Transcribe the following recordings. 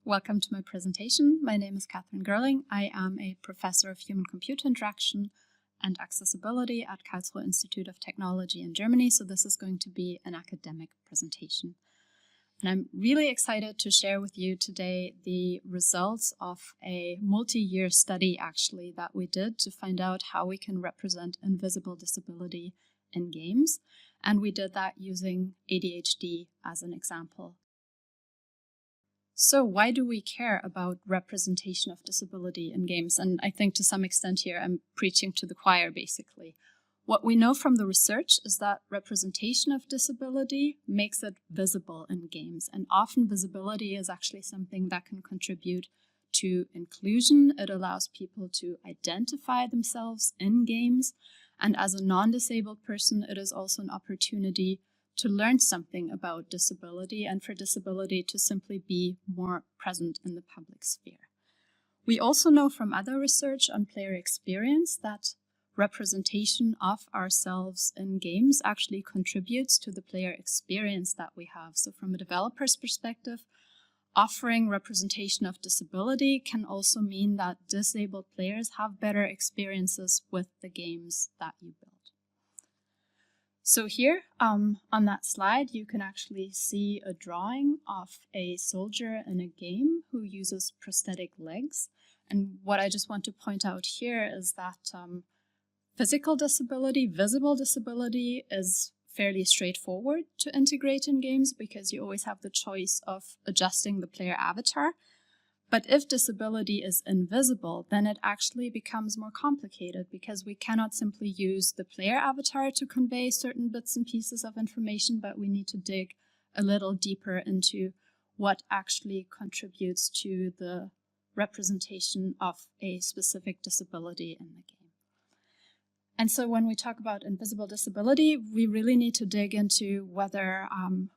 welcome to my presentation. My name is Kathrin Gerling. I am a professor of human-computer interaction and accessibility at Karlsruhe Institute of Technology in Germany, so this is going to be an academic presentation. And I'm really excited to share with you today the results of a multi-year study actually that we did to find out how we can represent invisible disability in games. And we did that using ADHD as an example. So why do we care about representation of disability in games? And I think to some extent here I'm preaching to the choir basically. What we know from the research is that representation of disability makes it visible in games. And often visibility is actually something that can contribute to inclusion. It allows people to identify themselves in games. And as a non-disabled person, it is also an opportunity to learn something about disability and for disability to simply be more present in the public sphere. We also know from other research on player experience that representation of ourselves in games actually contributes to the player experience that we have. So from a developer's perspective, offering representation of disability can also mean that disabled players have better experiences with the games that you build. So here on that slide, you can actually see a drawing of a soldier in a game who uses prosthetic legs. And what I just want to point out here is that physical disability, visible disability is fairly straightforward to integrate in games because you always have the choice of adjusting the player avatar. But if disability is invisible, then it actually becomes more complicated because we cannot simply use the player avatar to convey certain bits and pieces of information, but we need to dig a little deeper into what actually contributes to the representation of a specific disability in the game. And so when we talk about invisible disability, we really need to dig into whether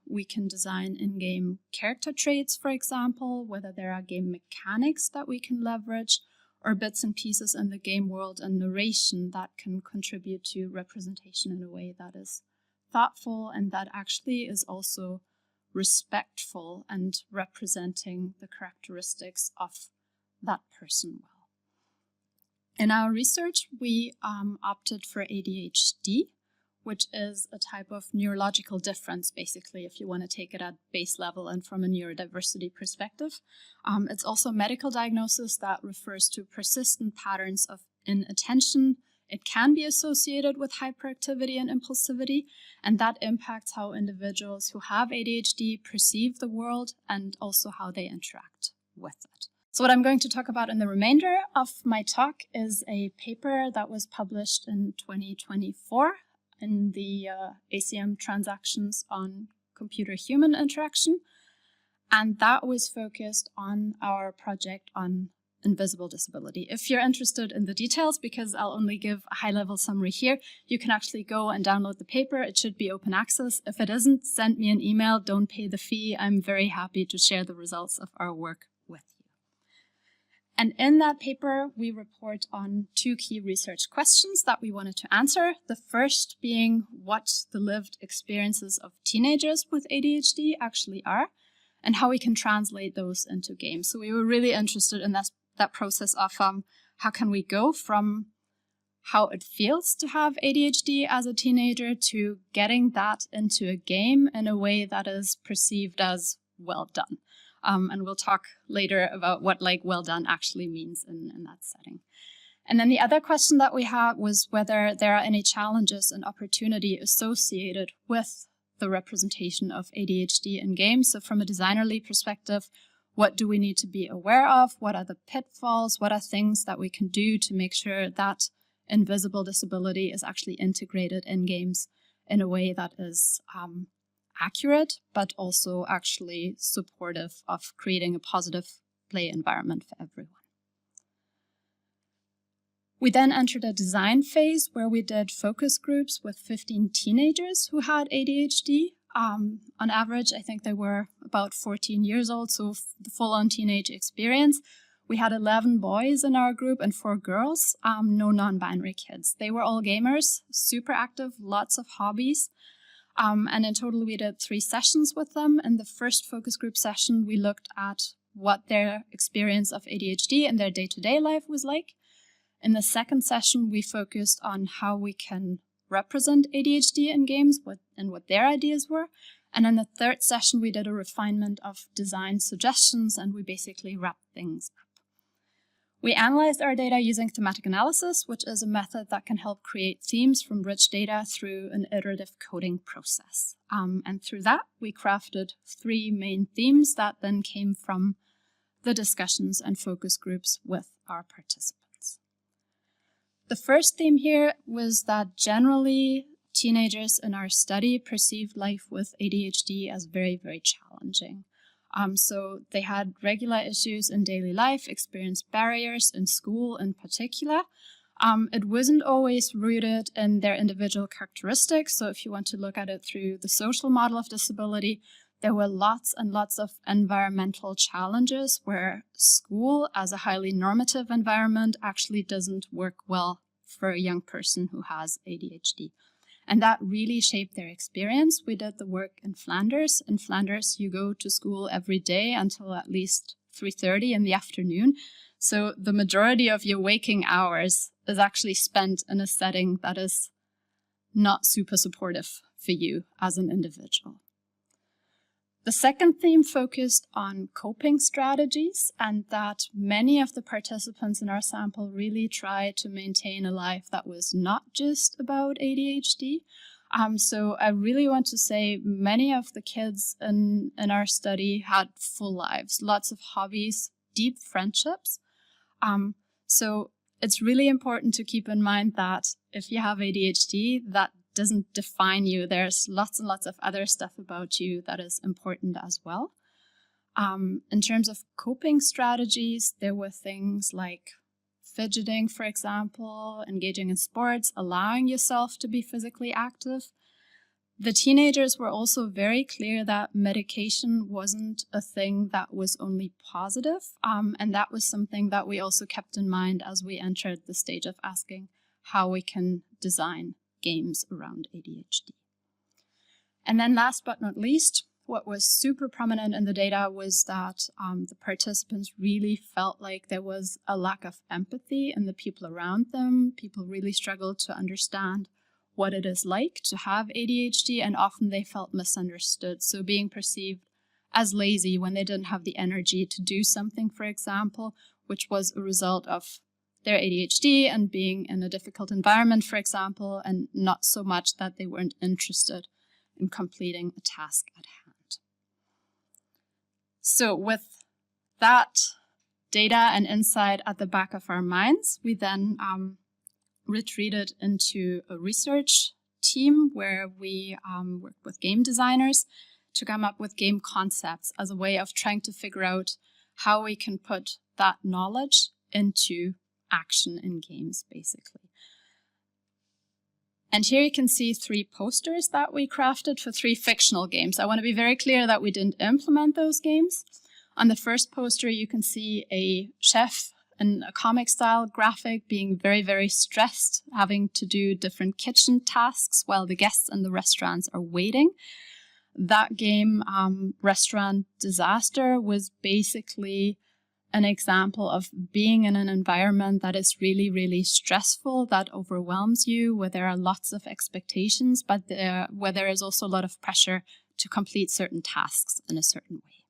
we can design in-game character traits, for example, whether there are game mechanics that we can leverage, or bits and pieces in the game world and narration that can contribute to representation in a way that is thoughtful and that actually is also respectful and representing the characteristics of that person well. In our research, we opted for ADHD, which is a type of neurological difference, basically, if you want to take it at base level and from a neurodiversity perspective. It's also a medical diagnosis that refers to persistent patterns of inattention. It can be associated with hyperactivity and impulsivity, and that impacts how individuals who have ADHD perceive the world and also how they interact with it. So what I'm going to talk about in the remainder of my talk is a paper that was published in 2024 in the ACM Transactions on Computer-Human Interaction. And that was focused on our project on invisible disability. If you're interested in the details, because I'll only give a high-level summary here, you can actually go and download the paper. It should be open access. If it isn't, send me an email. Don't pay the fee. I'm very happy to share the results of our work with you. And in that paper, we report on two key research questions that we wanted to answer. The first being what the lived experiences of teenagers with ADHD actually are, and how we can translate those into games. So we were really interested in that process of how can we go from how it feels to have ADHD as a teenager to getting that into a game in a way that is perceived as well done. And we'll talk later about what well done actually means in that setting. And then the other question that we had was whether there are any challenges and opportunity associated with the representation of ADHD in games. So from a designerly perspective, what do we need to be aware of? What are the pitfalls? What are things that we can do to make sure that invisible disability is actually integrated in games in a way that is accurate, but also actually supportive of creating a positive play environment for everyone. We then entered a design phase where we did focus groups with 15 teenagers who had ADHD. On average, I think they were about 14 years old, so the full-on teenage experience. We had 11 boys in our group and 4 girls, no non-binary kids. They were all gamers, super active, lots of hobbies. And in total, we did 3 sessions with them. In the first focus group session, we looked at what their experience of ADHD in their day-to-day life was like. In the second session, we focused on how we can represent ADHD in games and what their ideas were. And in the third session, we did a refinement of design suggestions, and we basically wrapped things up. We analyzed our data using thematic analysis, which is a method that can help create themes from rich data through an iterative coding process. And through that, we crafted 3 main themes that then came from the discussions and focus groups with our participants. The first theme here was that generally teenagers in our study perceived life with ADHD as very, very challenging. So they had regular issues in daily life, experienced barriers in school in particular. It wasn't always rooted in their individual characteristics. So if you want to look at it through the social model of disability, there were lots and lots of environmental challenges where school as a highly normative environment actually doesn't work well for a young person who has ADHD. And that really shaped their experience. We did the work in Flanders. In Flanders, you go to school every day until at least 3:30 in the afternoon. So the majority of your waking hours is actually spent in a setting that is not super supportive for you as an individual. The second theme focused on coping strategies, and that many of the participants in our sample really tried to maintain a life that was not just about ADHD. So I really want to say many of the kids in our study had full lives, lots of hobbies, deep friendships. So it's really important to keep in mind that if you have ADHD, that doesn't define you. There's lots and lots of other stuff about you that is important as well. In terms of coping strategies, there were things like fidgeting, for example, engaging in sports, allowing yourself to be physically active. The teenagers were also very clear that medication wasn't a thing that was only positive, and that was something that we also kept in mind as we entered the stage of asking how we can design games around ADHD. And then last but not least, what was super prominent in the data was that the participants really felt like there was a lack of empathy in the people around them. People really struggled to understand what it is like to have ADHD, and often they felt misunderstood. So being perceived as lazy when they didn't have the energy to do something, for example, which was a result of their ADHD and being in a difficult environment, for example, and not so much that they weren't interested in completing a task at hand. So with that data and insight at the back of our minds, we then retreated into a research team where we worked with game designers to come up with game concepts as a way of trying to figure out how we can put that knowledge into action in games, basically. And here you can see 3 posters that we crafted for 3 fictional games. I want to be very clear that we didn't implement those games. On the first poster, you can see a chef in a comic-style graphic being very, very stressed, having to do different kitchen tasks while the guests in the restaurants are waiting. That game, Restaurant Disaster, was basically an example of being in an environment that is really, really stressful, that overwhelms you, where there are lots of expectations, but where there is also a lot of pressure to complete certain tasks in a certain way.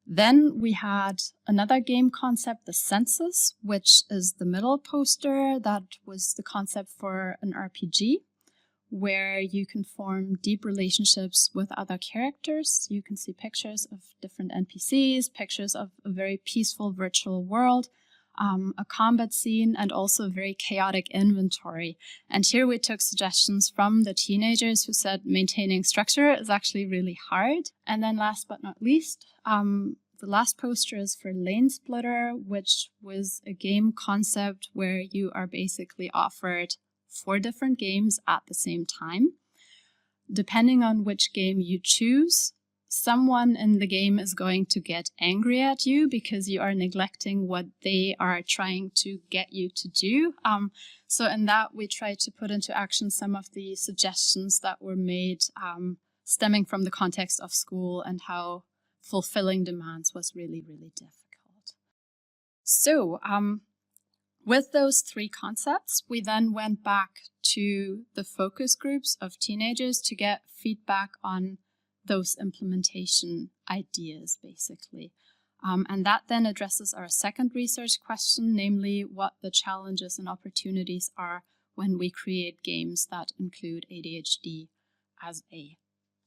Then we had another game concept, the Census, which is the middle poster. That was the concept for an RPG, where you can form deep relationships with other characters. You can see pictures of different NPCs, pictures of a very peaceful virtual world, a combat scene, and also a very chaotic inventory. And here we took suggestions from the teenagers who said maintaining structure is actually really hard. And then last but not least, the last poster is for Lane Splitter, which was a game concept where you are basically offered 4 different games at the same time. Depending on which game you choose, someone in the game is going to get angry at you because you are neglecting what they are trying to get you to do. So in that, we tried to put into action some of the suggestions that were made stemming from the context of school and how fulfilling demands was really, really difficult. So with those three concepts, we then went back to the focus groups of teenagers to get feedback on those implementation ideas, basically. And that then addresses our second research question, namely what the challenges and opportunities are when we create games that include ADHD as a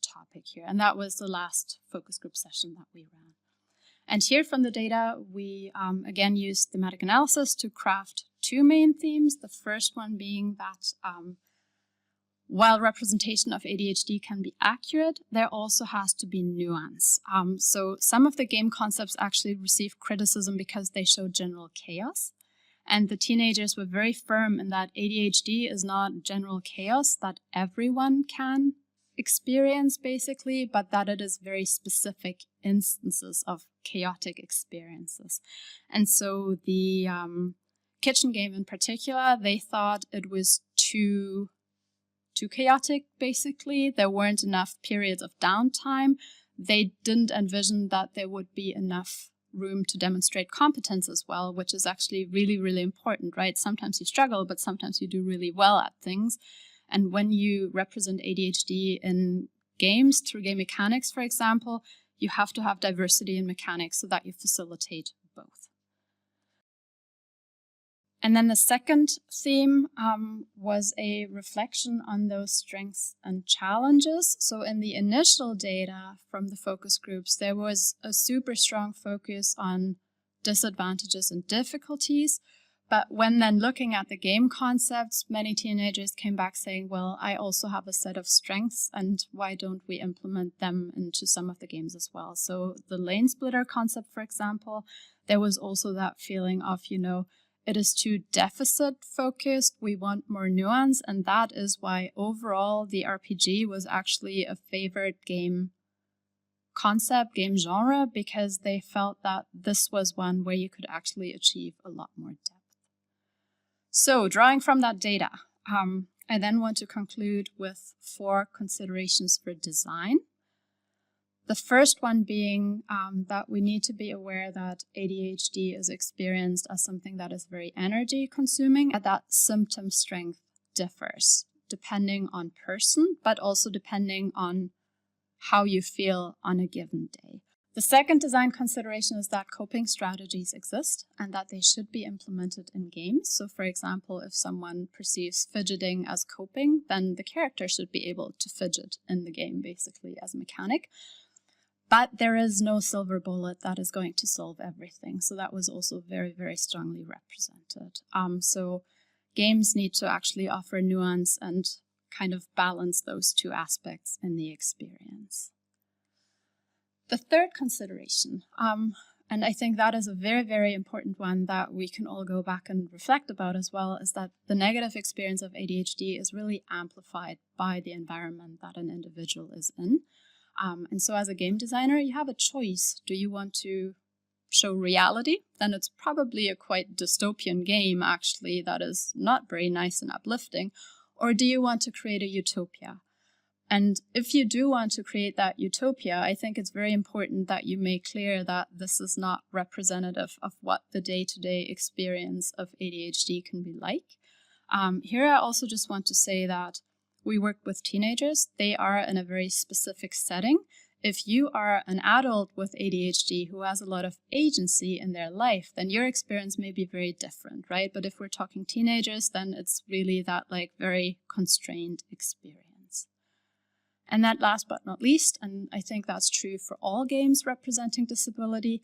topic here. And that was the last focus group session that we ran. And here from the data, we again used thematic analysis to craft two main themes. The first one being that while representation of ADHD can be accurate, there also has to be nuance. So some of the game concepts actually received criticism because they showed general chaos. And the teenagers were very firm in that ADHD is not general chaos that everyone can experience, basically, but that it is very specific instances of chaotic experiences. And so the kitchen game in particular, they thought it was too chaotic, basically. There weren't enough periods of downtime. They didn't envision that there would be enough room to demonstrate competence as well, which is actually really, really important, right? Sometimes you struggle, but sometimes you do really well at things. And when you represent ADHD in games through game mechanics, for example, you have to have diversity in mechanics so that you facilitate both. And then the second theme was a reflection on those strengths and challenges. So in the initial data from the focus groups, there was a super strong focus on disadvantages and difficulties. But when then looking at the game concepts, many teenagers came back saying, well, I also have a set of strengths, and why don't we implement them into some of the games as well? So the lane splitter concept, for example, there was also that feeling of, it is too deficit focused, we want more nuance, and that is why overall the RPG was actually a favorite game concept, game genre, because they felt that this was one where you could actually achieve a lot more depth. So, drawing from that data, I then want to conclude with 4 considerations for design. The first one being that we need to be aware that ADHD is experienced as something that is very energy consuming, and that symptom strength differs depending on person, but also depending on how you feel on a given day. The second design consideration is that coping strategies exist and that they should be implemented in games. So for example, if someone perceives fidgeting as coping, then the character should be able to fidget in the game, basically as a mechanic. But there is no silver bullet that is going to solve everything. So that was also very, very strongly represented. So games need to actually offer nuance and kind of balance those two aspects in the experience. The third consideration, and I think that is a very, very important one that we can all go back and reflect about as well, is that the negative experience of ADHD is really amplified by the environment that an individual is in. And so as a game designer, you have a choice. Do you want to show reality? Then it's probably a quite dystopian game, actually, that is not very nice and uplifting. Or do you want to create a utopia? And if you do want to create that utopia, I think it's very important that you make clear that this is not representative of what the day-to-day experience of ADHD can be like. Here I also just want to say that we work with teenagers. They are in a very specific setting. If you are an adult with ADHD who has a lot of agency in their life, then your experience may be very different, right? But if we're talking teenagers, then it's really that very constrained experience. And that last but not least, and I think that's true for all games representing disability,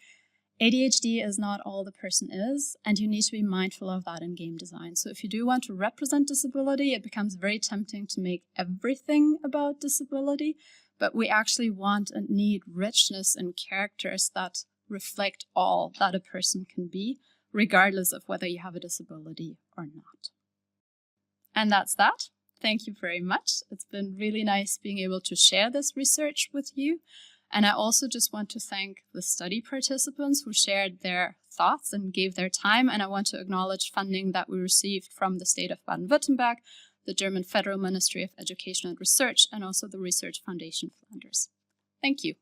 ADHD is not all the person is, and you need to be mindful of that in game design. So if you do want to represent disability, it becomes very tempting to make everything about disability, but we actually want and need richness in characters that reflect all that a person can be, regardless of whether you have a disability or not. And that's that. Thank you very much. It's been really nice being able to share this research with you. And I also just want to thank the study participants who shared their thoughts and gave their time. And I want to acknowledge funding that we received from the state of Baden-Württemberg, the German Federal Ministry of Education and Research, and also the Research Foundation Flanders. Thank you.